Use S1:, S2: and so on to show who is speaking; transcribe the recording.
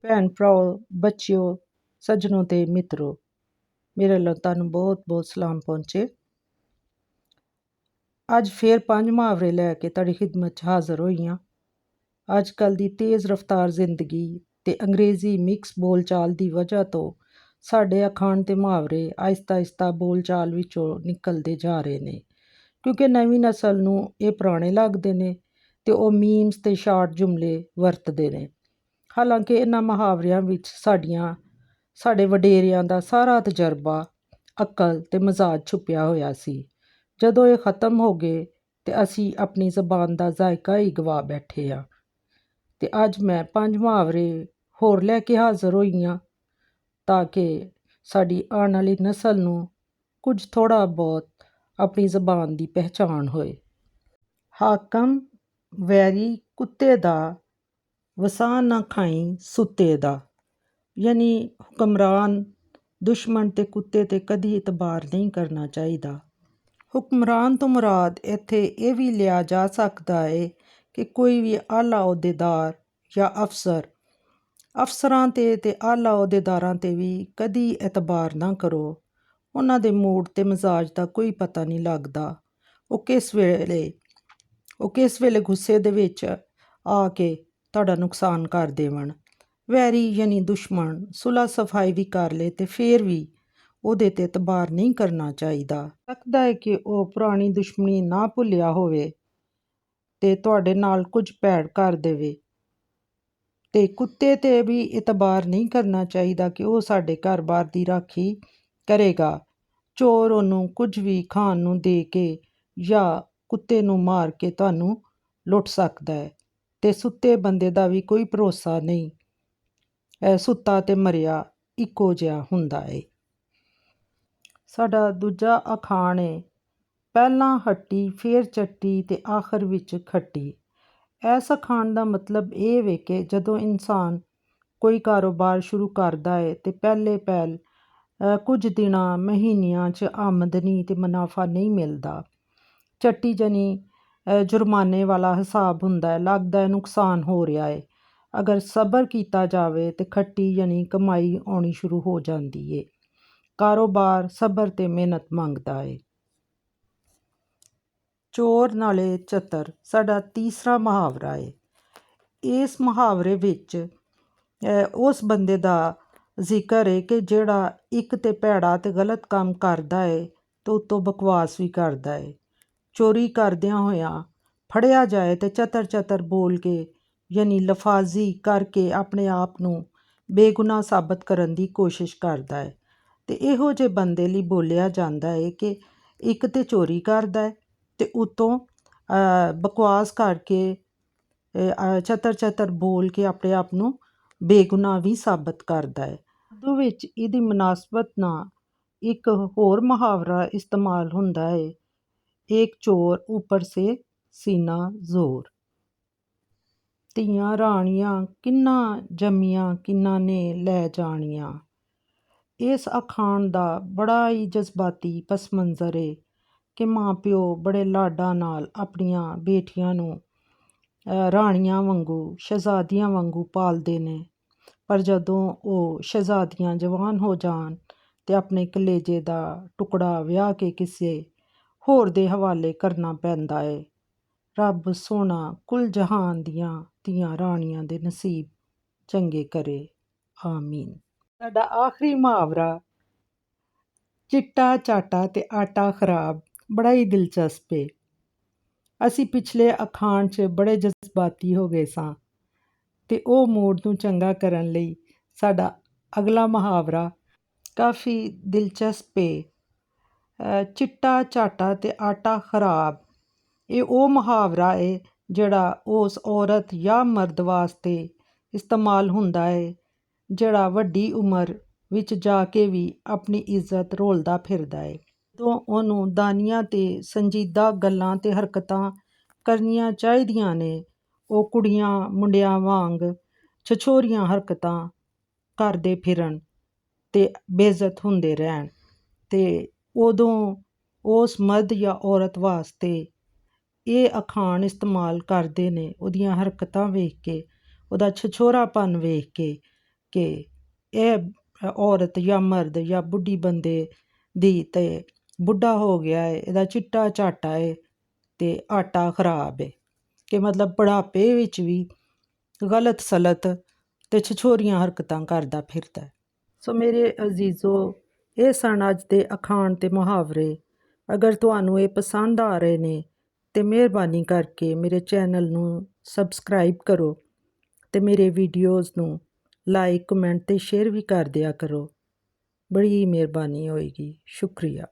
S1: ਭੈਣ ਭਰਾਓ, ਬੱਚਿਓ, ਸੱਜਣੋ ਤੇ ਮਿੱਤਰੋ, ਮੇਰੇ ਵੱਲੋਂ ਤੁਹਾਨੂੰ ਬਹੁਤ ਬਹੁਤ ਸਲਾਮ ਪਹੁੰਚੇ। ਅੱਜ ਫੇਰ 5 ਮੁਹਾਵਰੇ ਲੈ ਕੇ ਤੁਹਾਡੀ ਖਿਦਮਤ 'ਚ ਹਾਜ਼ਰ ਹੋਈ ਹਾਂ। ਅੱਜ ਕੱਲ੍ਹ ਦੀ ਤੇਜ਼ ਰਫ਼ਤਾਰ ਜ਼ਿੰਦਗੀ ਤੇ ਅੰਗਰੇਜ਼ੀ ਮਿਕਸ ਬੋਲਚਾਲ ਦੀ ਵਜ੍ਹਾ ਤੋਂ ਸਾਡੇ ਅਖਾਣ ਤੇ ਮੁਹਾਵਰੇ ਆਹਿਸਤਾ ਆਹਿਸਤਾ ਬੋਲਚਾਲ ਵਿੱਚੋਂ ਨਿਕਲਦੇ ਜਾ ਰਹੇ ਨੇ, ਕਿਉਂਕਿ ਨਵੀਂ ਨਸਲ ਨੂੰ ਇਹ ਪੁਰਾਣੇ ਲੱਗਦੇ ਨੇ ਤੇ ਉਹ ਮੀਮਸ ਤੇ ਸ਼ਾਰਟ ਜੁਮਲੇ ਵਰਤਦੇ ਨੇ। ਹਾਲਾਂਕਿ ਇਹਨਾਂ ਮੁਹਾਵਰਿਆਂ ਵਿੱਚ ਸਾਡੇ ਵਡੇਰਿਆਂ ਦਾ ਸਾਰਾ ਤਜਰਬਾ, ਅਕਲ ਤੇ ਮਜ਼ਾਜ ਛੁਪਿਆ ਹੋਇਆ ਸੀ। ਜਦੋਂ ਇਹ ਖਤਮ ਹੋ ਗਏ ਤੇ ਅਸੀਂ ਆਪਣੀ ਜ਼ਬਾਨ ਦਾ ਜ਼ਾਇਕਾ ਹੀ ਗਵਾ ਬੈਠੇ ਹਾਂ। ਤੇ ਅੱਜ ਮੈਂ 5 ਮੁਹਾਵਰੇ ਹੋਰ ਲੈ ਕੇ ਹਾਜ਼ਰ ਹੋਈ ਹਾਂ ਤਾਂ ਕਿ ਸਾਡੀ ਆਉਣ ਵਾਲੀ ਨਸਲ ਨੂੰ ਕੁਝ ਥੋੜ੍ਹਾ ਬਹੁਤ ਆਪਣੀ ਜ਼ਬਾਨ ਦੀ ਪਹਿਚਾਣ ਹੋਏ। ਹਾਕਮ ਵੈਰੀ ਕੁੱਤੇ ਦਾ, ਵਸਾ ਨਾ ਖਾਈ ਸੁੱਤੇ ਦਾ। ਯਾਨੀ ਹੁਕਮਰਾਨ, ਦੁਸ਼ਮਣ ਤੇ ਕੁੱਤੇ ਤੇ ਕਦੀ ਇਤਬਾਰ ਨਹੀਂ ਕਰਨਾ ਚਾਹੀਦਾ। ਹੁਕਮਰਾਨ ਤੋਂ ਮੁਰਾਦ ਇੱਥੇ ਇਹ ਵੀ ਲਿਆ ਜਾ ਸਕਦਾ ਹੈ ਕਿ ਕੋਈ ਵੀ ਆਲਾ ਅਹੁਦੇਦਾਰ ਜਾਂ ਅਫਸਰਾਂ ਤੇ ਆਲਾ ਅਹੁਦੇਦਾਰਾਂ ਤੇ ਵੀ ਕਦੀ ਇਤਬਾਰ ਨਾ ਕਰੋ। ਉਹਨਾਂ ਦੇ ਮੂਡ ਤੇ ਮਜ਼ਾਜ ਦਾ ਕੋਈ ਪਤਾ ਨਹੀਂ ਲੱਗਦਾ। ਉਹ ਕਿਸ ਵੇਲੇ ਗੁੱਸੇ ਦੇ ਵਿੱਚ ਆ ਕੇ ਤੁਹਾਡਾ ਨੁਕਸਾਨ ਕਰ ਦੇਵਣ। ਵੈਰੀ ਯਾਨੀ ਦੁਸ਼ਮਣ ਸੁਲ੍ਹਾ ਸਫਾਈ ਵੀ ਕਰ ਲੇ ਤੇ ਫੇਰ ਵੀ ਉਹਦੇ ਤੇ ਇਤਬਾਰ ਨਹੀਂ ਕਰਨਾ ਚਾਹੀਦਾ। ਲੱਗਦਾ ਹੈ ਕਿ ਉਹ ਪੁਰਾਣੀ ਦੁਸ਼ਮਣੀ ਨਾ ਭੁੱਲਿਆ ਹੋਵੇ ਤੇ ਤੁਹਾਡੇ ਨਾਲ ਕੁਝ ਭੈੜ ਕਰ ਦੇਵੇ। ਤੇ ਕੁੱਤੇ ਤੇ ਵੀ ਇਤਬਾਰ ਨਹੀਂ ਕਰਨਾ ਚਾਹੀਦਾ ਕਿ ਉਹ ਸਾਡੇ ਘਰ-ਬਾਰ ਦੀ ਰਾਖੀ ਕਰੇਗਾ। ਚੋਰ ਉਹਨੂੰ ਕੁਝ ਵੀ ਖਾਣ ਨੂੰ ਦੇ ਕੇ ਜਾਂ ਕੁੱਤੇ ਨੂੰ ਮਾਰ ਕੇ ਤੁਹਾਨੂੰ ਲੁੱਟ ਸਕਦਾ ਹੈ। ਤੇ ਸੁੱਤੇ ਬੰਦੇ ਦਾ ਵੀ ਕੋਈ ਭਰੋਸਾ ਨਹੀਂ। ਸੁੱਤਾ ਤੇ ਮਰਿਆ ਇੱਕੋ ਜਿਹਾ ਹੁੰਦਾ ਏ। ਸਾਡਾ ਦੂਜਾ ਅਖਾਣ ਏ, ਪਹਿਲਾਂ ਹੱਟੀ ਫੇਰ ਚੱਟੀ ਤੇ ਆਖਰ ਵਿੱਚ ਖੱਟੀ। ਇਸ ਅਖਾਣ ਦਾ ਮਤਲਬ ਇਹ ਵੇ ਕਿ ਜਦੋਂ ਇਨਸਾਨ ਕੋਈ ਕਾਰੋਬਾਰ ਸ਼ੁਰੂ ਕਰਦਾ ਏ ਤੇ ਪਹਿਲ ਕੁਝ ਦਿਨਾਂ ਮਹੀਨਿਆਂ 'ਚ ਆਮਦਨੀ ਤੇ ਮੁਨਾਫਾ ਨਹੀਂ ਮਿਲਦਾ। ਚੱਟੀ ਜਾਨੀ ਜੁਰਮਾਨੇ ਵਾਲਾ ਹਿਸਾਬ ਹੁੰਦਾ ਹੈ, ਲੱਗਦਾ ਹੈ ਨੁਕਸਾਨ ਹੋ ਰਿਹਾ ਹੈ। ਅਗਰ ਸਬਰ ਕੀਤਾ ਜਾਵੇ ਤੇ ਖੱਟੀ ਯਾਨੀ ਕਮਾਈ ਆਉਣੀ ਸ਼ੁਰੂ ਹੋ ਜਾਂਦੀ ਏ। ਕਾਰੋਬਾਰ ਸਬਰ ਤੇ ਮਿਹਨਤ ਮੰਗਦਾ ਏ। ਚੋਰ ਨਾਲੇ ਚਤਰ ਸਾਡਾ ਤੀਸਰਾ ਮੁਹਾਵਰਾ ਏ। ਇਸ ਮੁਹਾਵਰੇ ਵਿੱਚ ਉਸ ਬੰਦੇ ਦਾ ਜ਼ਿਕਰ ਹੈ ਕਿ ਜਿਹੜਾ ਇੱਕ ਤੇ ਭੈੜਾ ਤੇ ਗਲਤ ਕੰਮ ਕਰਦਾ ਏ ਤੇ ਉੱਤੋਂ ਬਕਵਾਸ ਵੀ ਕਰਦਾ ਏ। ਚੋਰੀ ਕਰਦਿਆਂ ਹੋਇਆਂ ਫੜਿਆ ਜਾਏ ਤੇ ਚਤਰ ਬੋਲ ਕੇ ਯਾਨੀ ਲਫਾਜ਼ੀ ਕਰਕੇ ਆਪਣੇ ਆਪ ਨੂੰ ਬੇਗੁਨਾਹ ਸਾਬਤ ਕਰਨ ਦੀ ਕੋਸ਼ਿਸ਼ ਕਰਦਾ ਹੈ। ਤੇ ਇਹੋ ਜਿਹੇ ਬੰਦੇ ਲਈ ਬੋਲਿਆ ਜਾਂਦਾ ਹੈ ਕਿ ਇੱਕ ਤੇ ਚੋਰੀ ਕਰਦਾ ਹੈ ਤੇ ਉੱਤੋਂ ਬਕਵਾਸ ਕਰਕੇ ਚਤਰ ਬੋਲ ਕੇ ਆਪਣੇ ਆਪ ਨੂੰ ਬੇਗੁਨਾਹ ਵੀ ਸਾਬਤ ਕਰਦਾ ਹੈ। ਉਰਦੂ ਵਿੱਚ ਇਹਦੀ ਮੁਨਾਸਬਤ ਨਾਲ ਇੱਕ ਹੋਰ ਮੁਹਾਵਰਾ ਇਸਤੇਮਾਲ ਹੁੰਦਾ ਹੈ, ਇੱਕ ਚੋਰ ਉੱਪਰ ਸੇ ਸੀਨਾ ਜ਼ੋਰ। ਧੀਆਂ ਰਾਣੀਆਂ ਕਿੰਨਾਂ ਜੰਮੀਆਂ ਕਿੰਨਾਂ ਨੇ ਲੈ ਜਾਣੀਆਂ। ਇਸ ਅਖਾਣ ਦਾ ਬੜਾ ਹੀ ਜਜ਼ਬਾਤੀ ਪਸ ਮੰਜ਼ਰ ਏ ਕਿ ਮਾਂ ਪਿਓ ਬੜੇ ਲਾਡਾਂ ਨਾਲ ਆਪਣੀਆਂ ਬੇਟੀਆਂ ਨੂੰ ਰਾਣੀਆਂ ਵਾਂਗੂ, ਸ਼ਹਿਜ਼ਾਦੀਆਂ ਵਾਂਗੂ ਪਾਲਦੇ ਨੇ, ਪਰ ਜਦੋਂ ਉਹ ਸ਼ਹਿਜ਼ਾਦੀਆਂ ਜਵਾਨ ਹੋ ਜਾਣ ਤੇ ਆਪਣੇ ਕਲੇਜੇ ਦਾ ਟੁਕੜਾ ਵਿਆਹ ਕੇ ਕਿਸੇ ਹੋਰ ਦੇ ਹਵਾਲੇ ਕਰਨਾ ਪੈਂਦਾ ਏ। ਰੱਬ ਸੋਹਣਾ ਕੁੱਲ ਜਹਾਨ ਦੀਆਂ ਧੀਆਂ ਰਾਣੀਆਂ ਦੇ ਨਸੀਬ ਚੰਗੇ ਕਰੇ, ਆਮੀਨ। ਸਾਡਾ ਆਖਰੀ ਮੁਹਾਵਰਾ, ਚਿੱਟਾ ਚਾਟਾ ਤੇ ਆਟਾ ਖਰਾਬ, ਬੜਾ ਹੀ ਦਿਲਚਸਪ ਏ। ਅਸੀਂ ਪਿਛਲੇ ਅਖਾਣ 'ਚ ਬੜੇ ਜਜ਼ਬਾਤੀ ਹੋ ਗਏ ਸਾਂ ਤੇ ਉਹ ਮੂਡ ਨੂੰ ਚੰਗਾ ਕਰਨ ਲਈ ਸਾਡਾ ਅਗਲਾ ਮੁਹਾਵਰਾ ਕਾਫੀ ਦਿਲਚਸਪ ਏ। ਚਿੱਟਾ ਚਾਟਾ ਤੇ ਆਟਾ ਖਰਾਬ, ਇਹ ਉਹ ਮੁਹਾਵਰਾ ਏ ਜਿਹੜਾ ਉਸ ਔਰਤ ਜਾਂ ਮਰਦ ਵਾਸਤੇ ਇਸਤੇਮਾਲ ਹੁੰਦਾ ਹੈ ਜਿਹੜਾ ਵੱਡੀ ਉਮਰ ਵਿੱਚ ਜਾ ਕੇ ਵੀ ਆਪਣੀ ਇੱਜ਼ਤ ਰੋਲਦਾ ਫਿਰਦਾ ਏ। ਜਦੋਂ ਉਹਨੂੰ ਦਾਨੀਆਂ ਤੇ ਸੰਜੀਦਾ ਗੱਲਾਂ ਤੇ ਹਰਕਤਾਂ ਕਰਨੀਆਂ ਚਾਹੀਦੀਆਂ ਨੇ, ਉਹ ਕੁੜੀਆਂ ਮੁੰਡਿਆਂ ਵਾਂਗ ਛਛੋਰੀਆਂ ਹਰਕਤਾਂ ਕਰਦੇ ਫਿਰਨ ਤੇ ਬੇਇੱਜ਼ਤ ਹੁੰਦੇ ਰਹਿਣ। ਤੇ ਉਦੋਂ ਉਸ ਮਰਦ ਜਾਂ ਔਰਤ ਵਾਸਤੇ ਇਹ ਅਖਾਣ ਇਸਤੇਮਾਲ ਕਰਦੇ ਨੇ ਉਹਦੀਆਂ ਹਰਕਤਾਂ ਵੇਖ ਕੇ, ਉਹਦਾ ਛਛੋਰਾਪਨ ਵੇਖ ਕੇ ਕਿ ਇਹ ਔਰਤ ਜਾਂ ਮਰਦ ਜਾਂ ਬੁੱਢੀ ਬੰਦੇ ਦੀ ਤੇ ਬੁੱਢਾ ਹੋ ਗਿਆ ਹੈ, ਇਹਦਾ ਚਿੱਟਾ ਝਾਟਾ ਹੈ ਤੇ ਆਟਾ ਖਰਾਬ ਹੈ, ਕਿ ਮਤਲਬ ਬੁਢਾਪੇ ਵਿੱਚ ਵੀ ਗਲਤ ਸਲਤ ਤੇ ਛਛੋਰੀਆਂ ਹਰਕਤਾਂ ਕਰਦਾ ਫਿਰਦਾ ਹੈ। ਸੋ ਮੇਰੇ ਅਜ਼ੀਜ਼ੋ, ਇਹ ਸਨ ਅੱਜ ਦੇ ਅਖਾਣ ਤੇ ਮੁਹਾਵਰੇ। ਅਗਰ ਤੁਹਾਨੂੰ ਇਹ ਪਸੰਦ ਆ ਰਹੇ ਨੇ ਤੇ ਮਿਹਰਬਾਨੀ ਕਰਕੇ ਮੇਰੇ ਚੈਨਲ ਨੂੰ ਸਬਸਕ੍ਰਾਈਬ ਕਰੋ ਤੇ ਮੇਰੇ ਵੀਡੀਓਜ਼ ਨੂੰ ਲਾਈਕ, ਕਮੈਂਟ ਤੇ ਸ਼ੇਅਰ ਵੀ ਕਰ ਦਿਆ ਕਰੋ। ਬੜੀ ਮਿਹਰਬਾਨੀ ਹੋਏਗੀ। ਸ਼ੁਕਰੀਆ।